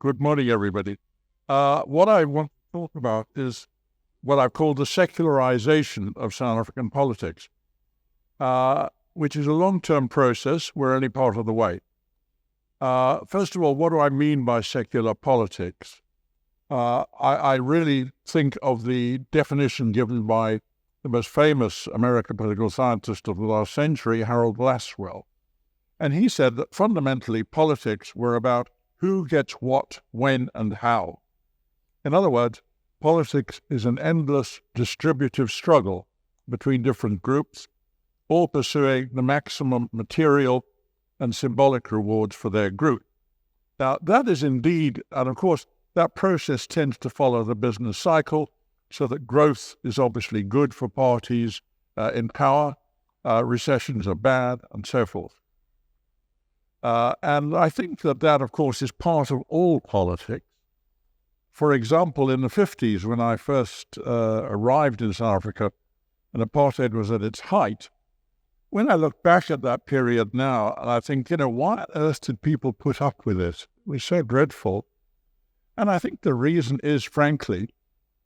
Good morning, everybody. What I want to talk about is what I've called the secularization of South African politics, which is a long-term process. We're only part of the way. First of all, what do I mean by secular politics? I really think of the definition given by the most famous American political scientist of the last century, Harold Lasswell. And he said that fundamentally politics were about who gets what, when, and how. In other words, politics is an endless distributive struggle between different groups, all pursuing the maximum material and symbolic rewards for their group. Now, that is indeed, and of course, that process tends to follow the business cycle, so that growth is obviously good for parties in power, recessions are bad, and so forth. And I think that, of course, is part of all politics. For example, in the 50s, when I first arrived in South Africa and apartheid was at its height, when I look back at that period now, and I think, why on earth did people put up with it? It was so dreadful. And I think the reason is, frankly,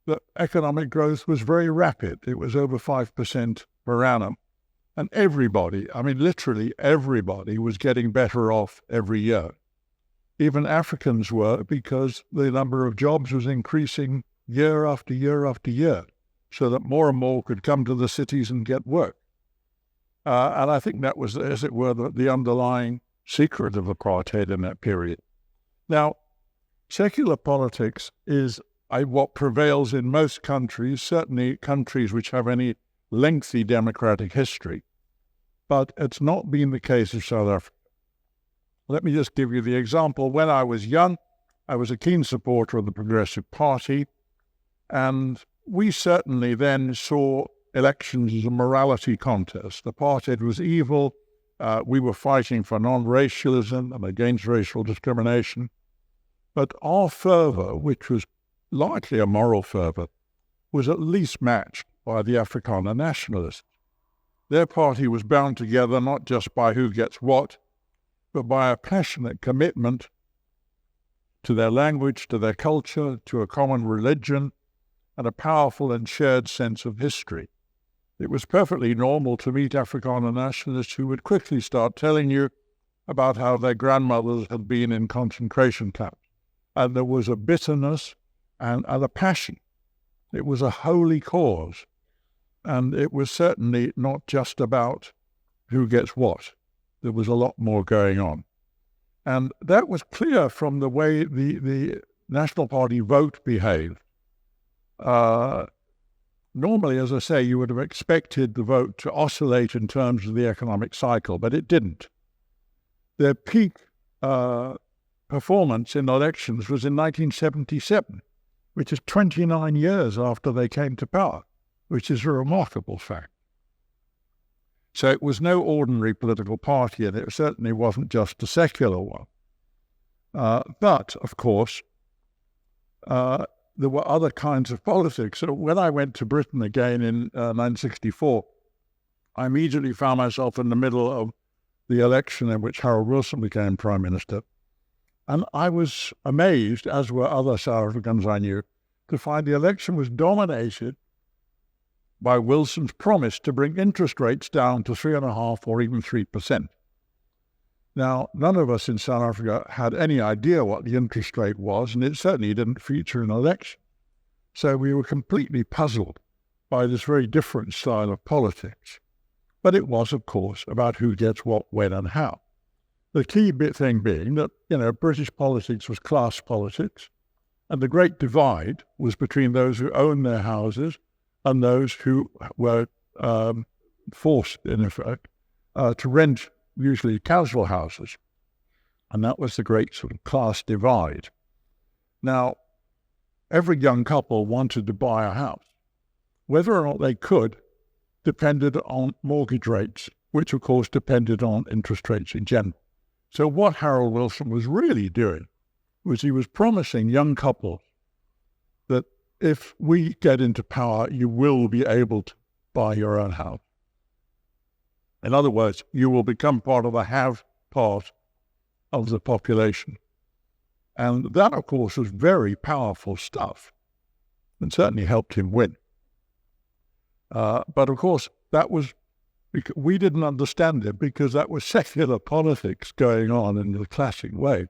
that economic growth was very rapid. It was over 5% per annum. And everybody, literally everybody, was getting better off every year. Even Africans were, because the number of jobs was increasing year after year after year, so that more and more could come to the cities and get work. And I think that was, as it were, the underlying secret of apartheid in that period. Now, secular politics is what prevails in most countries, certainly countries which have any lengthy democratic history. But it's not been the case of South Africa. Let me just give you the example. When I was young, I was a keen supporter of the Progressive Party, and we certainly then saw elections as a morality contest. Apartheid was evil. We were fighting for non-racialism and against racial discrimination. But our fervor, which was largely a moral fervor, was at least matched by the Afrikaner nationalists. Their party was bound together not just by who gets what, but by a passionate commitment to their language, to their culture, to a common religion, and a powerful and shared sense of history. It was perfectly normal to meet Afrikaner nationalists who would quickly start telling you about how their grandmothers had been in concentration camps. And there was a bitterness and a passion. It was a holy cause. And it was certainly not just about who gets what. There was a lot more going on. And that was clear from the way the National Party vote behaved. Normally, as I say, you would have expected the vote to oscillate in terms of the economic cycle, but it didn't. Their peak performance in elections was in 1977, which is 29 years after they came to power, which is a remarkable fact. So it was no ordinary political party, and it certainly wasn't just a secular one. But, of course, there were other kinds of politics. So when I went to Britain again in 1964, I immediately found myself in the middle of the election in which Harold Wilson became Prime Minister. And I was amazed, as were other South Africans I knew, to find the election was dominated by Wilson's promise to bring interest rates down to 3.5% or even 3%. Now, none of us in South Africa had any idea what the interest rate was, and it certainly didn't feature in an election. So we were completely puzzled by this very different style of politics. But it was, of course, about who gets what, when, and how. The key thing being that, British politics was class politics, and the great divide was between those who owned their houses and those who were forced, in effect, to rent usually casual houses. And that was the great sort of class divide. Now, every young couple wanted to buy a house. Whether or not they could depended on mortgage rates, which of course depended on interest rates in general. So what Harold Wilson was really doing was he was promising young couples that if we get into power, you will be able to buy your own house. In other words, you will become part of the have part of the population. And that, of course, was very powerful stuff and certainly helped him win. But, of course, that was, we didn't understand it because that was secular politics going on in the classic way.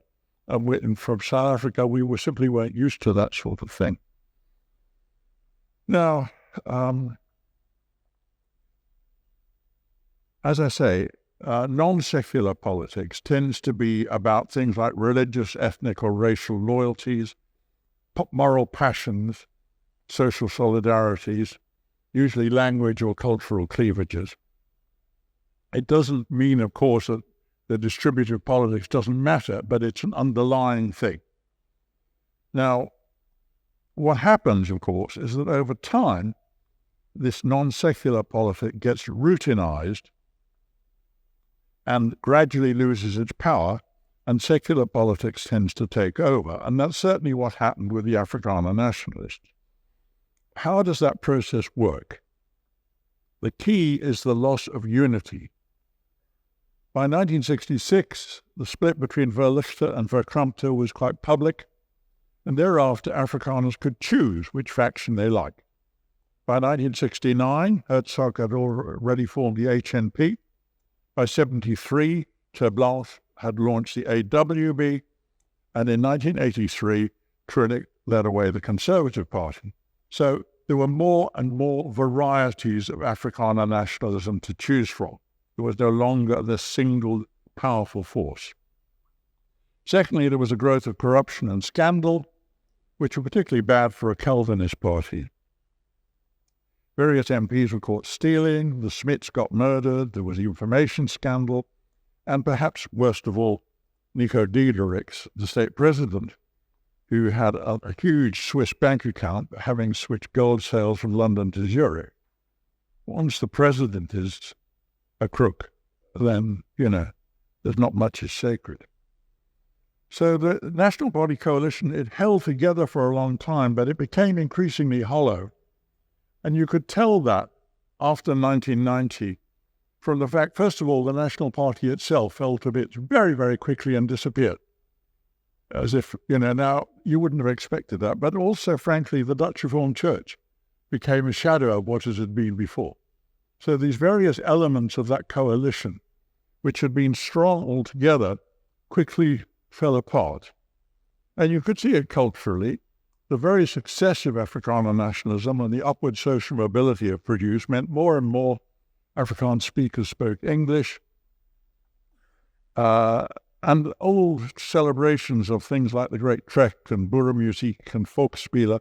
And from South Africa, we simply weren't used to that sort of thing. Now, as I say, non-secular politics tends to be about things like religious, ethnic, or racial loyalties, moral passions, social solidarities, usually language or cultural cleavages. It doesn't mean, of course, that the distributive politics doesn't matter, but it's an underlying thing. Now, what happens, of course, is that over time, this non-secular politic gets routinized and gradually loses its power, and secular politics tends to take over. And that's certainly what happened with the Afrikaner nationalists. How does that process work? The key is the loss of unity. By 1966, the split between Verlichte and Verkrampte was quite public, and thereafter Afrikaners could choose which faction they liked. By 1969, Herzog had already formed the HNP. By 1973, Terblanche had launched the AWB, and in 1983, Trinick led away the Conservative Party. So there were more and more varieties of Afrikaner nationalism to choose from. There was no longer this single powerful force. Secondly, there was a growth of corruption and scandal, which were particularly bad for a Calvinist party. Various MPs were caught stealing, the Smiths got murdered, there was the information scandal, and perhaps worst of all, Nico Diedericks, the state president, who had a huge Swiss bank account, having switched gold sales from London to Zurich. Once the president is a crook, then, there's not much is sacred. So the National Party coalition, it held together for a long time, but it became increasingly hollow. And you could tell that after 1990 from the fact, first of all, the National Party itself fell to bits very, very quickly and disappeared. As if, now you wouldn't have expected that. But also, frankly, the Dutch Reformed Church became a shadow of what it had been before. So these various elements of that coalition, which had been strong altogether, quickly fell apart. And you could see it culturally. The very success of Afrikaner nationalism and the upward social mobility it produced meant more and more Afrikaans speakers spoke English. And old celebrations of things like the Great Trek and Boerenmuziek and Volksspiele,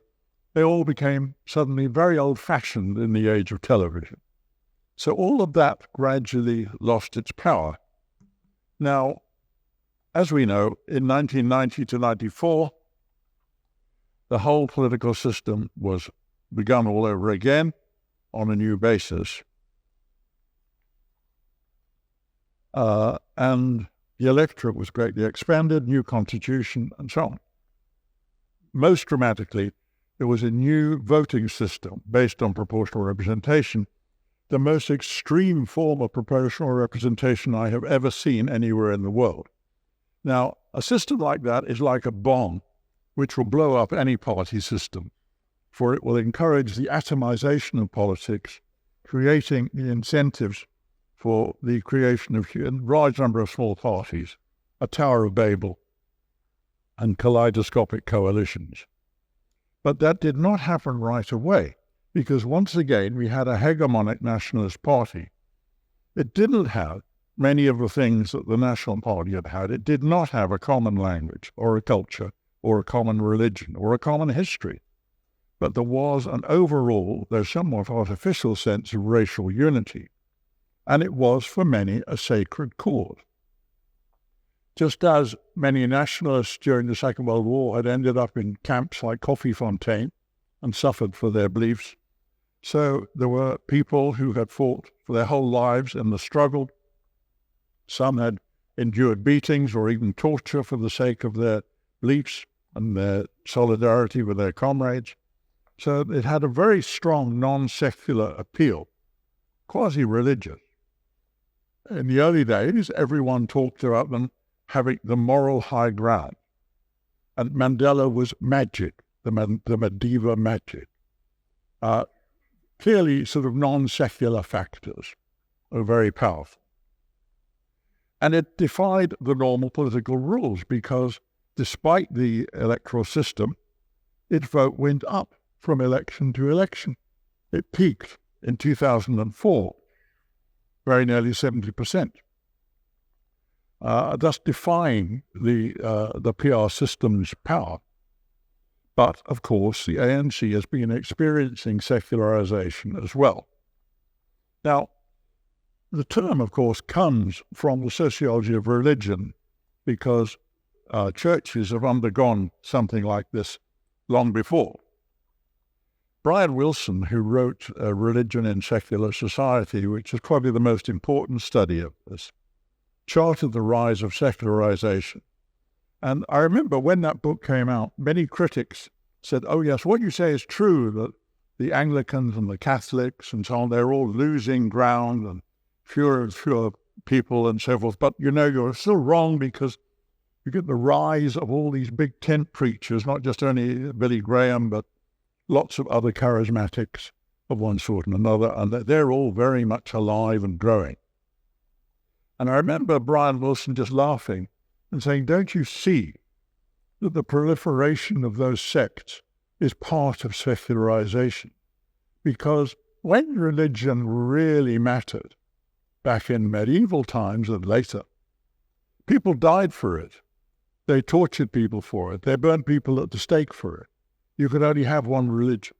they all became suddenly very old-fashioned in the age of television. So all of that gradually lost its power. Now, as we know, in 1990 to 94, the whole political system was begun all over again on a new basis. And the electorate was greatly expanded, new constitution, and so on. Most dramatically, there was a new voting system based on proportional representation, the most extreme form of proportional representation I have ever seen anywhere in the world. Now, a system like that is like a bomb, which will blow up any party system, for it will encourage the atomization of politics, creating the incentives for the creation of a large number of small parties, a Tower of Babel, and kaleidoscopic coalitions. But that did not happen right away, because once again we had a hegemonic nationalist party. It didn't have many of the things that the National Party had had. It did not have a common language or a culture or a common religion or a common history. But there was an overall, though somewhat artificial, sense of racial unity. And it was, for many, a sacred cause. Just as many nationalists during the Second World War had ended up in camps like Koffiefontein and suffered for their beliefs, so there were people who had fought for their whole lives in the struggle. Some had endured beatings or even torture for the sake of their beliefs and their solidarity with their comrades. So it had a very strong non-secular appeal, quasi-religious. In the early days, everyone talked about them having the moral high ground. and Mandela was magic, the Madiba magic. Clearly sort of non-secular factors are very powerful. And it defied the normal political rules because despite the electoral system, its vote went up from election to election. It peaked in 2004, very nearly 70%, thus defying the PR system's power. But, of course, the ANC has been experiencing secularization as well. Now, the term, of course, comes from the sociology of religion because churches have undergone something like this long before. Brian Wilson, who wrote Religion in Secular Society, which is probably the most important study of this, charted the rise of secularization. And I remember when that book came out, many critics said, oh yes, what you say is true, that the Anglicans and the Catholics and so on, they're all losing ground and fewer and fewer people and so forth. But, you know, you're still wrong because you get the rise of all these big tent preachers, not just only Billy Graham, but lots of other charismatics of one sort and another, and they're all very much alive and growing. And I remember Brian Wilson just laughing and saying, don't you see that the proliferation of those sects is part of secularization? Because when religion really mattered, back in medieval times and later, people died for it. They tortured people for it. They burned people at the stake for it. You could only have one religion.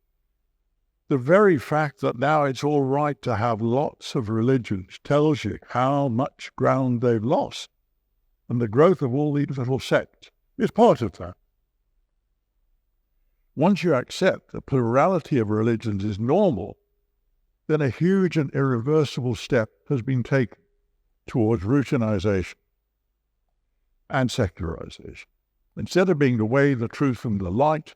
The very fact that now it's all right to have lots of religions tells you how much ground they've lost. And the growth of all these little sects is part of that. Once you accept the plurality of religions is normal, then a huge and irreversible step has been taken towards routinization and secularization. Instead of being the way, the truth, and the light,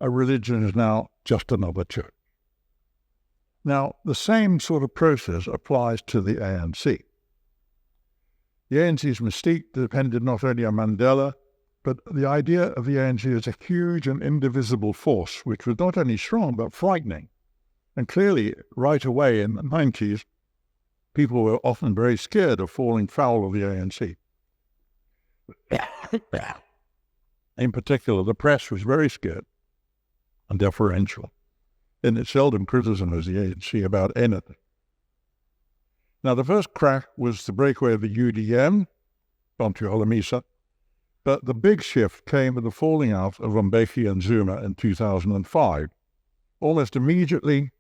a religion is now just another church. Now, the same sort of process applies to the ANC. The ANC's mystique depended not only on Mandela, but the idea of the ANC as a huge and indivisible force, which was not only strong, but frightening. And clearly, right away in the 90s, people were often very scared of falling foul of the ANC. In particular, the press was very scared and deferential in its seldom criticism of the ANC about anything. Now, the first crack was the breakaway of the UDM, Bantu Holomisa, but the big shift came with the falling out of Mbeki and Zuma in 2005. Almost immediately,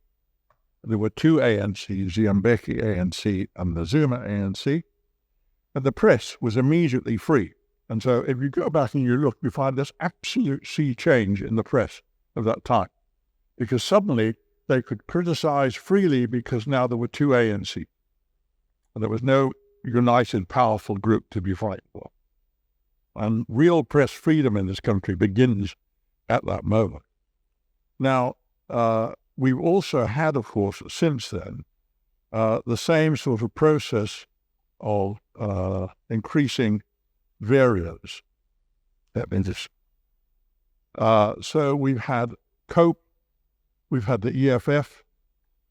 there were two ANCs, the Mbeki ANC and the Zuma ANC, and the press was immediately free. And so if you go back and you look, you find this absolute sea change in the press of that time, because suddenly they could criticize freely because now there were two ANC, and there was no united, powerful group to be fighting for. And real press freedom in this country begins at that moment. Now, we've also had, of course, since then, the same sort of process of increasing variance. That means this. So we've had COPE, we've had the EFF,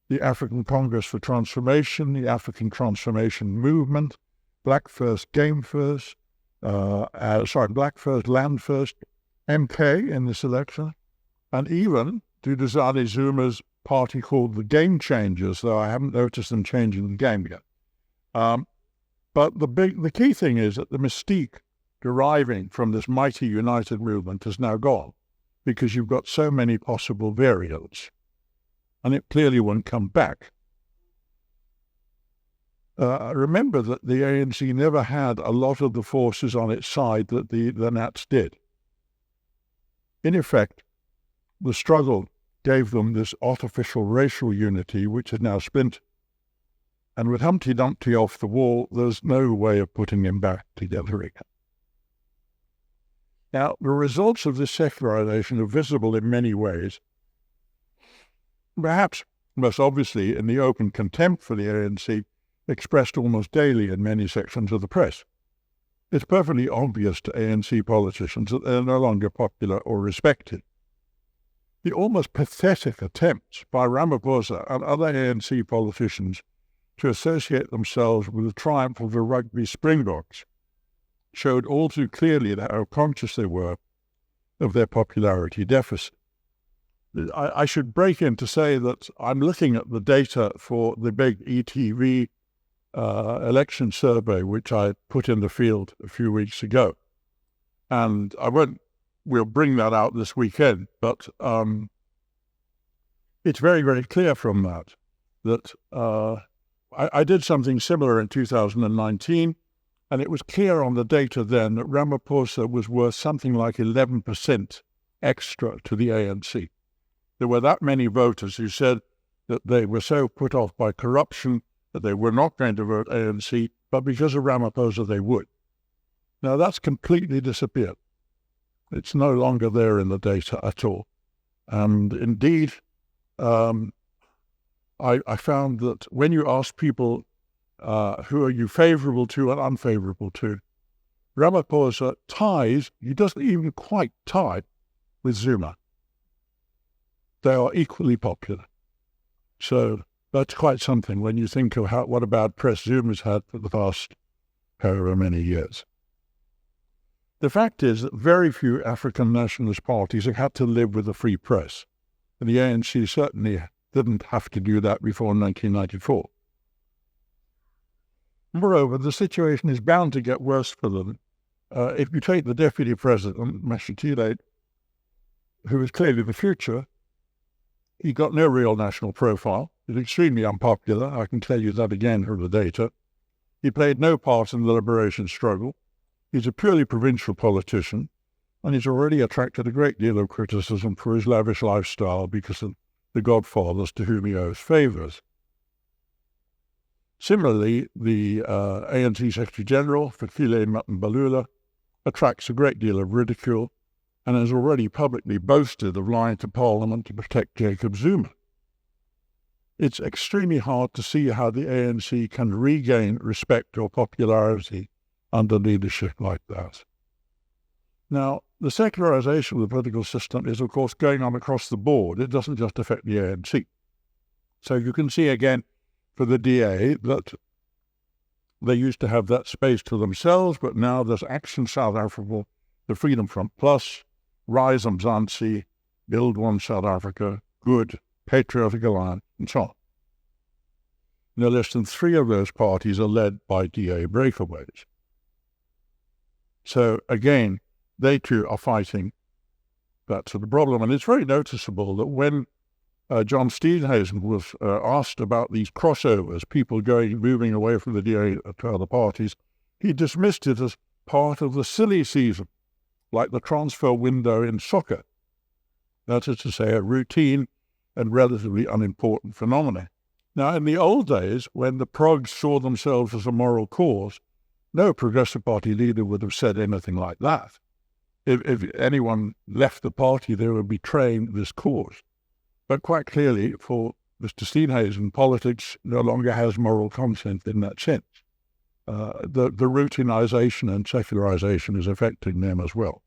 the African Congress for Transformation, the African Transformation Movement, Black First, Game First, Black First, Land First, MK in this election, and even Duduzane Zuma's party called the Game Changers, though I haven't noticed them changing the game yet. But the key thing is that the mystique deriving from this mighty united movement is now gone, because you've got so many possible variants, and it clearly won't come back. Remember that the ANC never had a lot of the forces on its side that the Nats did. In effect, the struggle gave them this artificial racial unity, which is now splintered. And with Humpty Dumpty off the wall, there's no way of putting him back together again. Now, the results of this secularization are visible in many ways. Perhaps most obviously in the open contempt for the ANC expressed almost daily in many sections of the press. it's perfectly obvious to ANC politicians that they're no longer popular or respected. The almost pathetic attempts by Ramaphosa and other ANC politicians to associate themselves with the triumph of the rugby Springboks showed all too clearly how conscious they were of their popularity deficit. I should break in to say that I'm looking at the data for the big ETV election survey, which I put in the field a few weeks ago. And we'll bring that out this weekend, but it's very, very clear from that I did something similar in 2019, and it was clear on the data then that Ramaphosa was worth something like 11% extra to the ANC. There were that many voters who said that they were so put off by corruption that they were not going to vote ANC, but because of Ramaphosa they would. Now that's completely disappeared. It's no longer there in the data at all. And indeed, I found that when you ask people who are you favorable to and unfavorable to, Ramaphosa ties, he doesn't even quite tie with Zuma. They are equally popular. So that's quite something when you think of what a bad press Zuma's had for the past however many years. The fact is that very few African nationalist parties have had to live with a free press, and the ANC certainly didn't have to do that before 1994. Moreover, the situation is bound to get worse for them. If you take the deputy president, Mashatile, who is clearly the future, he got no real national profile. He's extremely unpopular. I can tell you that again from the data. He played no part in the liberation struggle. He's a purely provincial politician, and he's already attracted a great deal of criticism for his lavish lifestyle because of the godfathers to whom he owes favours. Similarly, the ANC Secretary-General, Fikile Mbalula, attracts a great deal of ridicule and has already publicly boasted of lying to Parliament to protect Jacob Zuma. It's extremely hard to see how the ANC can regain respect or popularity under leadership like that. Now, the secularization of the political system is, of course, going on across the board. It doesn't just affect the ANC. So you can see again for the DA that they used to have that space to themselves, but now there's Action South Africa, the Freedom Front Plus, Rise Mzansi, Build One South Africa, Good, Patriotic Alliance, and so on. No less than 3 of those parties are led by DA breakaways. So again, they too are fighting that sort of problem. And it's very noticeable that when John Steenhuisen was asked about these crossovers, people moving away from the DA to other parties, he dismissed it as part of the silly season, like the transfer window in soccer. That is to say, a routine and relatively unimportant phenomenon. Now, in the old days, when the progs saw themselves as a moral cause, no Progressive Party leader would have said anything like that. If anyone left the party, they were betraying this cause. But quite clearly, for Mr. Steenhuisen, politics no longer has moral content in that sense. The routinization and secularization is affecting them as well.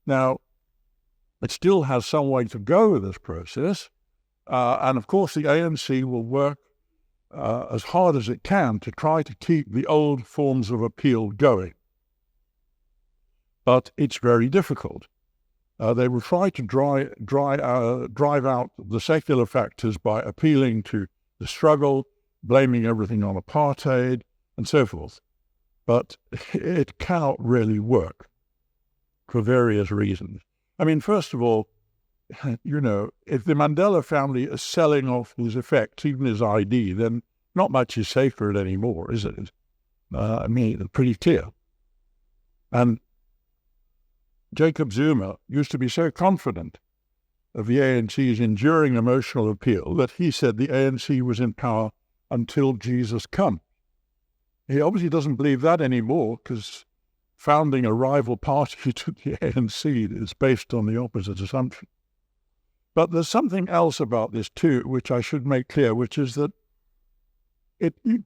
Now, it still has some way to go with this process, and of course the ANC will work as hard as it can to try to keep the old forms of appeal going. But it's very difficult. They will try to drive out the secular factors by appealing to the struggle, blaming everything on apartheid, and so forth. But it cannot really work for various reasons. I mean, first of all, you know, if the Mandela family is selling off his effects, even his ID, then not much is sacred anymore, is it? I mean, it's pretty clear. And Jacob Zuma used to be so confident of the ANC's enduring emotional appeal that he said the ANC was in power until Jesus comes. He obviously doesn't believe that anymore because founding a rival party to the ANC is based on the opposite assumption. But there's something else about this too, which I should make clear, which is that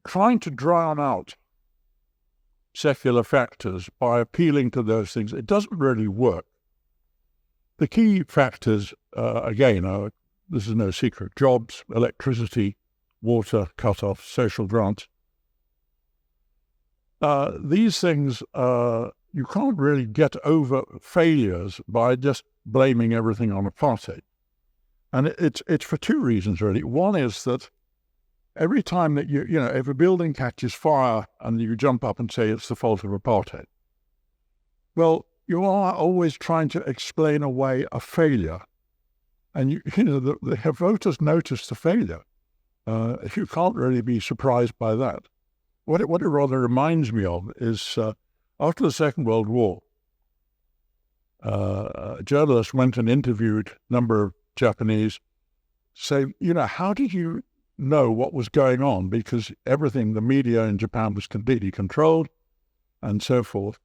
trying to drown out secular factors by appealing to those things, it doesn't really work. The key factors, again, are, this is no secret, jobs, electricity, water cut-off, social grants. These things, you can't really get over failures by just blaming everything on apartheid. And it's for two reasons, really. One is that every time that if a building catches fire and you jump up and say it's the fault of apartheid, well, you are always trying to explain away a failure. And the voters notice the failure. You can't really be surprised by that. What it rather reminds me of is after the Second World War, a journalist went and interviewed a number of Japanese, saying, how did you know what was going on? Because everything, the media in Japan was completely controlled and so forth.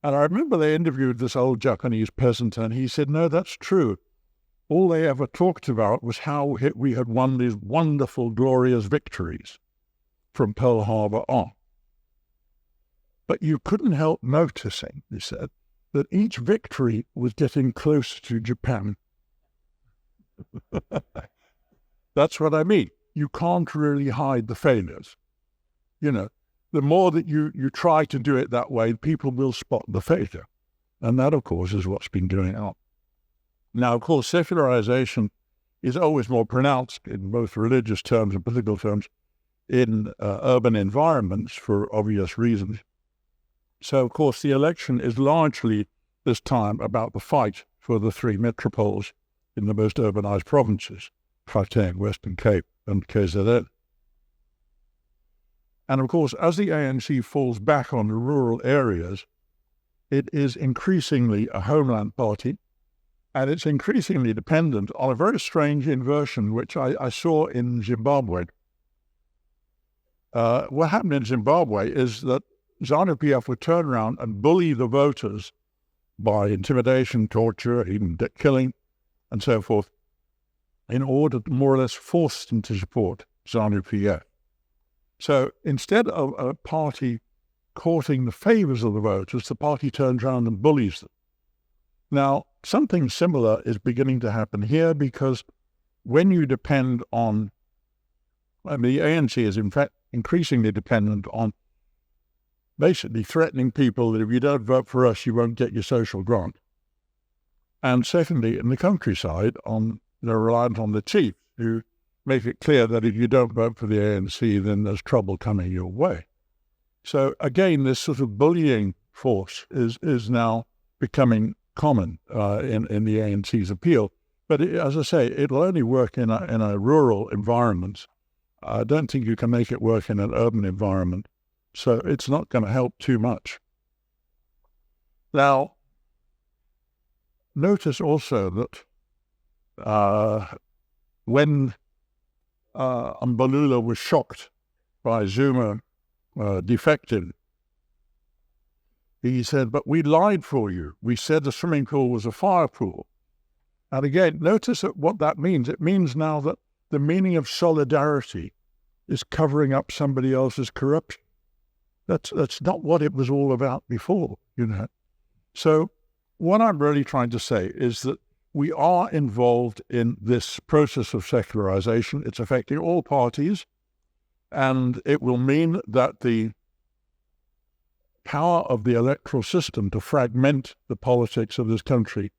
And I remember they interviewed this old Japanese peasant, and he said, no, that's true. All they ever talked about was how we had won these wonderful, glorious victories from Pearl Harbor on. But you couldn't help noticing, he said, that each victory was getting closer to Japan. That's what I mean. You can't really hide the failures. The more that you try to do it that way, people will spot the failure. And that, of course, is what's been going on. Now, of course, secularization is always more pronounced in both religious terms and political terms in urban environments for obvious reasons. So, of course, the election is largely this time about the fight for the three metropoles in the most urbanized provinces, Gauteng, Western Cape, and KZN. And, of course, as the ANC falls back on the rural areas, it is increasingly a homeland party, and it's increasingly dependent on a very strange inversion, which I saw in Zimbabwe. What happened in Zimbabwe is that ZANU-PF would turn around and bully the voters by intimidation, torture, even killing, and so forth, in order to more or less force them to support ZANU-PF. So instead of a party courting the favors of the voters, the party turns around and bullies them. Now, something similar is beginning to happen here, because when you depend on, the ANC is in fact increasingly dependent on basically threatening people that if you don't vote for us, you won't get your social grant. And secondly, in the countryside, they're reliant on the chiefs who make it clear that if you don't vote for the ANC, then there's trouble coming your way. So again, this sort of bullying force is now becoming common in the ANC's appeal. But as I say, it'll only work in a rural environment. I don't think you can make it work in an urban environment. So it's not going to help too much. Now, notice also that when Mbalula was shocked by Zuma defecting, he said, but we lied for you. We said the swimming pool was a fire pool. And again, notice what that means. It means now that the meaning of solidarity is covering up somebody else's corruption. That's not what it was all about before, So what I'm really trying to say is that we are involved in this process of secularization. It's affecting all parties, and it will mean that the power of the electoral system to fragment the politics of this country,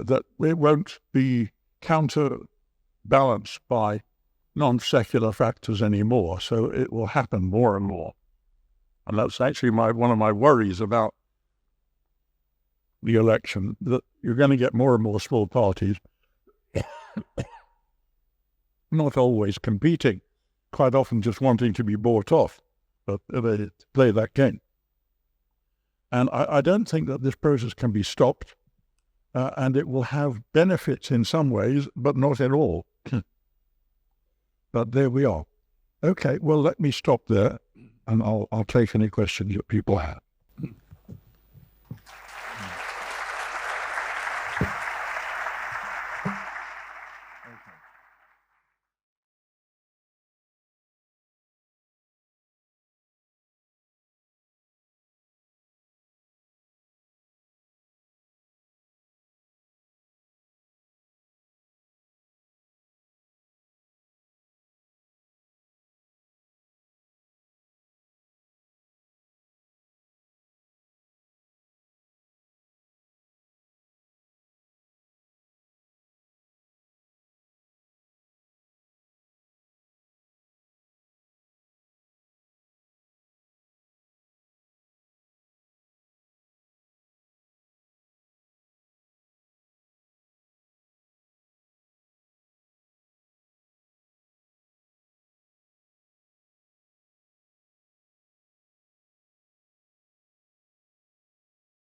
that it won't be counterbalanced by non-secular factors anymore. So it will happen more and more. And that's actually one of my worries about the election, that you're going to get more and more small parties, not always competing, quite often just wanting to be bought off, but they play that game. And I don't think that this process can be stopped, and it will have benefits in some ways, but not in all. But there we are. Okay, well, let me stop there, and I'll take any questions that people have.